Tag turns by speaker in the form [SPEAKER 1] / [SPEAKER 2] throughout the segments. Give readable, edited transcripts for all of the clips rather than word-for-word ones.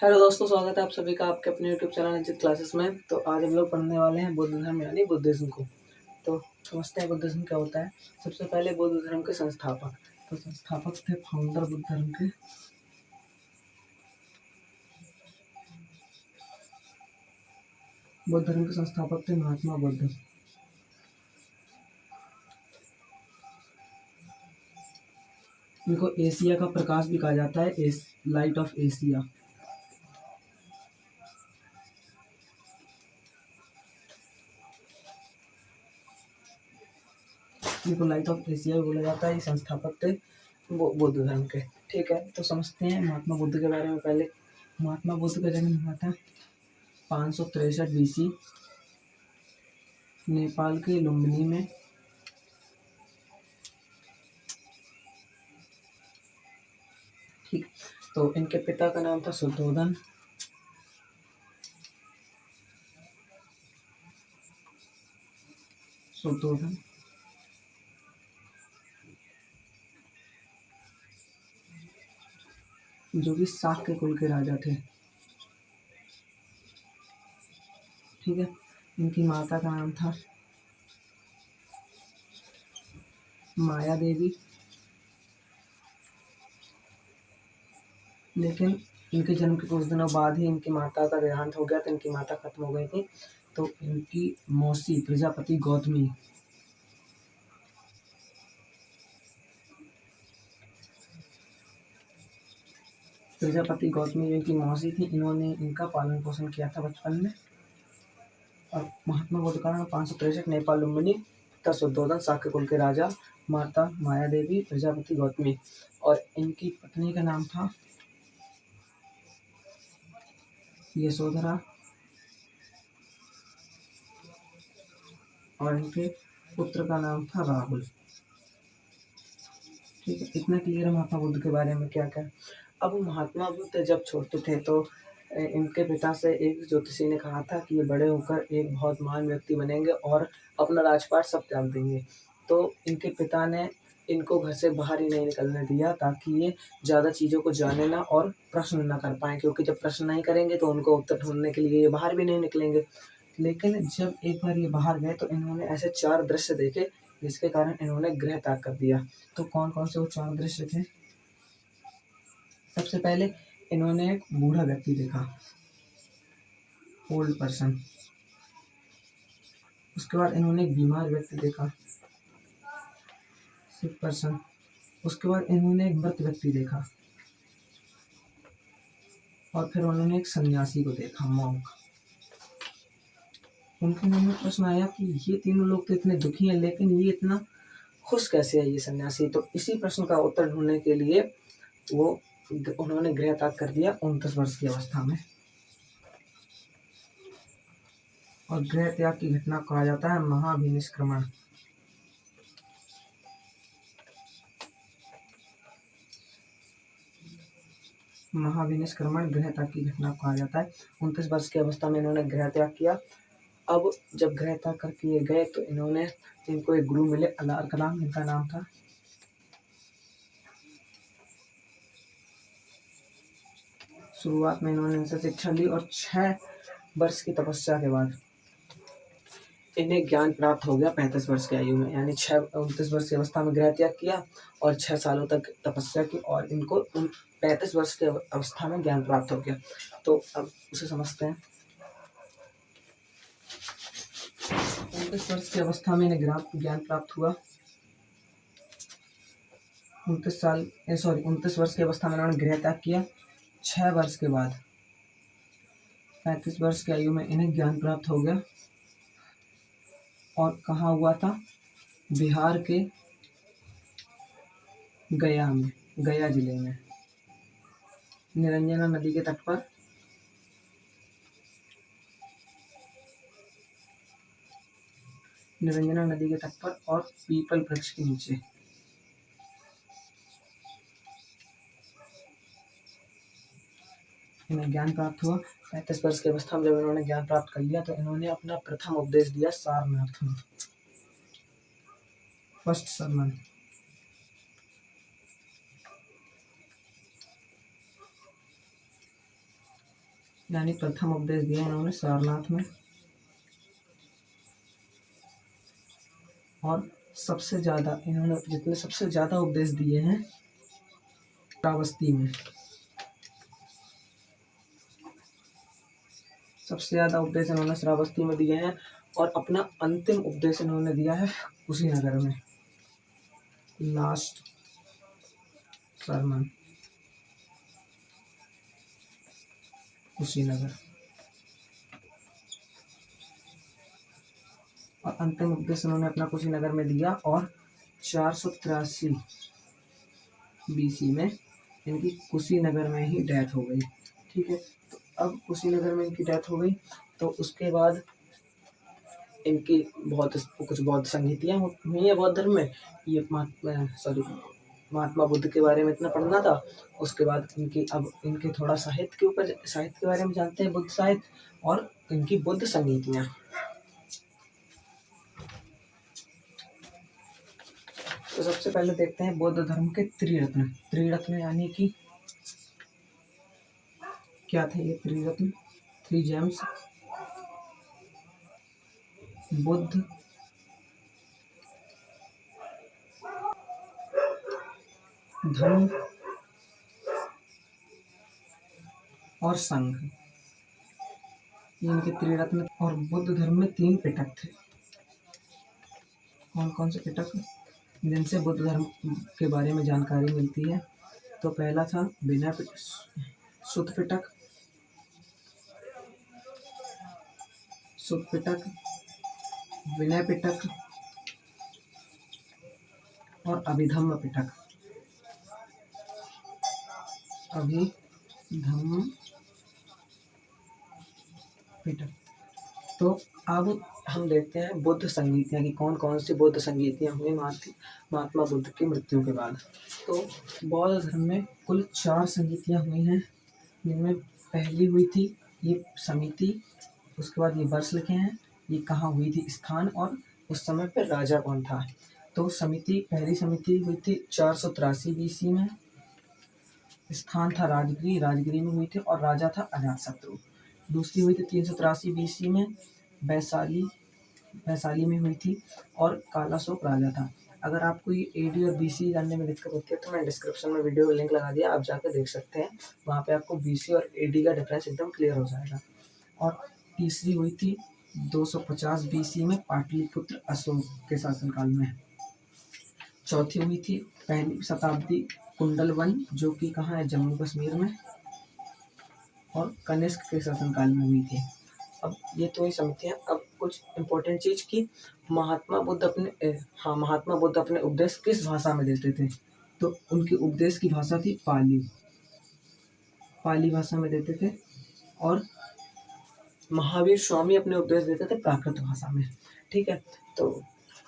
[SPEAKER 1] Hello दोस्तों, स्वागत है आप सभी का आपके अपने यूट्यूब चैनल निश्चित क्लासेस में। तो आज हम लोग पढ़ने वाले हैं बौद्ध धर्म यानी बुद्धिज्म को। तो समझते हैं बुद्धिज्म क्या होता है। सबसे पहले बौद्ध धर्म के संस्थापक। तो संस्थापक थे फाउंडर बुद्ध धर्म के संस्थापक थे महात्मा बुद्ध। इनको एशिया का प्रकाश भी कहा जाता है, लाइट ऑफ एशिया। इनको लाइट ऑफ एशिया भी बोला जाता है। ये संस्थापक थे बौद्ध धर्म के। ठीक है, तो समझते हैं महात्मा बुद्ध के बारे में। पहले महात्मा बुद्ध का जन्म हुआ था 563 BC नेपाल के लुम्बिनी में। ठीक, तो इनके पिता का नाम था शुद्धोधन। जो कि शाक्य कुल के राजा थे। ठीक है, इनकी माता का नाम था माया देवी। लेकिन इनके जन्म के कुछ दिनों बाद ही इनकी माता का देहांत हो गया, तो इनकी माता खत्म हो गई थी। तो इनकी मौसी प्रजापति गौतमी जो इनकी मौसी थी, इन्होंने इनका पालन पोषण किया था बचपन में। और महात्मा बुद्ध का नाम 563 नेपाल लुम्बिनी, पिता शुद्धोधन शाक्य कुल के राजा, माता माया देवी, प्रजापति गौतमी। और इनकी पत्नी का नाम था यशोधरा। और इनके पुत्र का नाम था राहुल। ठीक है, इतना क्लियर है महात्मा बुद्ध के बारे में क्या क्या। अब महात्मा बुद्ध जब छोटे थे तो इनके पिता से एक ज्योतिषी ने कहा था कि ये बड़े होकर एक बहुत महान व्यक्ति बनेंगे और अपना राजपाट सब त्याग देंगे। तो इनके पिता ने इनको घर से बाहर ही नहीं निकलने दिया, ताकि ये ज़्यादा चीज़ों को जाने ना और प्रश्न ना कर पाए, क्योंकि जब प्रश्न नहीं करेंगे तो उनको उत्तर ढूंढने के लिए ये बाहर भी नहीं निकलेंगे। लेकिन जब एक बार ये बाहर गए तो इन्होंने ऐसे 4 दृश्य देखे जिसके कारण इन्होंने गृह त्याग कर दिया। तो कौन कौन से वो 4 दृश्य थे। सबसे पहले इन्होंने एक बूढ़ा व्यक्ति देखा, ओल्ड पर्सन। उसके बाद इन्होंने एक बीमार व्यक्ति देखा, सिक पर्सन। उसके बाद इन्होंने एक मृत व्यक्ति देखा, और फिर उन्होंने एक सन्यासी को देखा, मॉन्क। उनके मन में प्रश्न आया कि ये तीनों लोग तो इतने दुखी हैं, लेकिन ये इतना खुश कैसे है ये सन्यासी। तो इसी प्रश्न का उत्तर ढूंढने के लिए उन्होंने गृह त्याग कर दिया 29 वर्ष की अवस्था में। और गृह त्याग की घटना को कहा जाता है महाभिनिष्क्रमण। गृह त्याग की घटना को कहा जाता है। 29 वर्ष की अवस्था में इन्होंने गृह त्याग किया। अब जब गृह त्याग करके गए तो इनको एक गुरु मिले, अलार कलाम इनका नाम था। शुरुआत में इन्होंने इनसे शिक्षा ली और 6 वर्ष की तपस्या के बाद इन्हें ज्ञान प्राप्त हो गया 35 वर्ष की आयु में। यानी 29 वर्ष की अवस्था में गृह त्याग किया और 6 सालों तक तपस्या की, और इनको 35 वर्ष की अवस्था में ज्ञान प्राप्त हो गया। तो अब उसे समझते हैं। 29 वर्ष की अवस्था में इन्हें ज्ञान प्राप्त हुआ। 29 वर्ष की अवस्था में इन्होंने गृह त्याग किया। 6 वर्ष के बाद 35 वर्ष की आयु में इन्हें ज्ञान प्राप्त हो गया। और कहाँ हुआ था? बिहार के गया जिले में निरंजना नदी के तट पर। और पीपल वृक्ष के नीचे। इन्हें ज्ञान प्राप्त हुआ। 35 वर्ष की अवस्था में जब इन्होंने ज्ञान प्राप्त कर लिया तो इन्होंने अपना प्रथम उपदेश दिया सारनाथ में, फर्स्ट सरमन। यानी प्रथम उपदेश दिया इन्होंने सारनाथ में, और सबसे ज़्यादा इन्होंने जितने सबसे ज़्यादा उपदेश दिए हैं श्रावस्ती में, सबसे ज़्यादा उपदेश इन्होंने श्रावस्ती में दिए हैं। और अपना अंतिम उपदेश इन्होंने दिया है कुशीनगर में, लास्ट सरमन कुशीनगर, और अंतिम उपदेश इन्होंने अपना कुशीनगर में दिया। और 483 BC में इनकी कुशीनगर में ही डेथ हो गई। ठीक है, तो अब कुशीनगर में इनकी डेथ हो गई, तो उसके बाद इनकी बहुत कुछ बौद्ध संगीतियाँ हुई हैं बौद्ध धर्म में। ये महात्मा बुद्ध के बारे में इतना पढ़ना था। उसके बाद इनकी अब इनके थोड़ा साहित्य के बारे में जानते हैं, बुद्ध साहित्य और इनकी बुद्ध संगीतियाँ। तो सबसे पहले देखते हैं बौद्ध धर्म के त्रिरत्न। त्रिरत्न यानी कि क्या थे ये त्रिरत्न? 3 जेम्स, बुद्ध, धर्म और संघ, ये इनके त्रिरत्न। और बुद्ध धर्म में 3 पिटक थे। कौन कौन से पिटक जिनसे बुद्ध धर्म के बारे में जानकारी मिलती है? तो पहला था विनय पिटक, सुत्त पिटक, विनय पिटक और अभिधम्म पिटक। अभिधम्म पिटक। तो अब हम देखते हैं बुद्ध संगीतियाँ की कौन कौन सी बुद्ध संगीतियाँ हुई महात्मा बुद्ध की मृत्यु के बाद। तो बौद्ध धर्म में कुल 4 संगीतियाँ हुई हैं, जिनमें पहली हुई थी ये समिति, उसके बाद ये वर्ष लिखे हैं, ये कहाँ हुई थी, स्थान और उस समय पर राजा कौन था। तो पहली समिति हुई थी 483 BC में, स्थान था राजगिरी में हुई थी, और राजा था अजातशत्रु। दूसरी हुई थी 383 BC में, वैशाली में हुई थी, और कालाशोक राजा था। अगर आपको ये AD और BC जानने में दिक्कत होती है तो मैं डिस्क्रिप्शन में वीडियो का लिंक लगा दिया, आप जाकर देख सकते हैं। वहाँ पे आपको BC और AD का डिफरेंस एकदम क्लियर हो जाएगा। और तीसरी हुई थी 250 BC में, पाटलिपुत्र अशोक के शासनकाल में। चौथी हुई थी 1वीं शताब्दी कुंडलवन, जो कि कहाँ है, जम्मू कश्मीर में, और कनिष्क के शासनकाल में हुई थी। अब ये तो ही समितियाँ। अब कुछ इम्पोर्टेंट चीज़ की महात्मा बुद्ध अपने उपदेश किस भाषा में देते थे? तो उनके उपदेश की भाषा थी पाली भाषा में देते थे। और महावीर स्वामी अपने उपदेश देते थे प्राकृत भाषा में। ठीक है, तो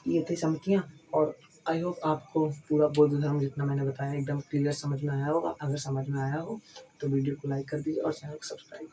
[SPEAKER 1] ये थी समितियाँ। और आई होप आपको पूरा बौद्ध धर्म जितना मैंने बताया एकदम क्लियर समझ में आया होगा। अगर समझ में आया हो तो वीडियो को लाइक कर दीजिए और चैनल को सब्सक्राइब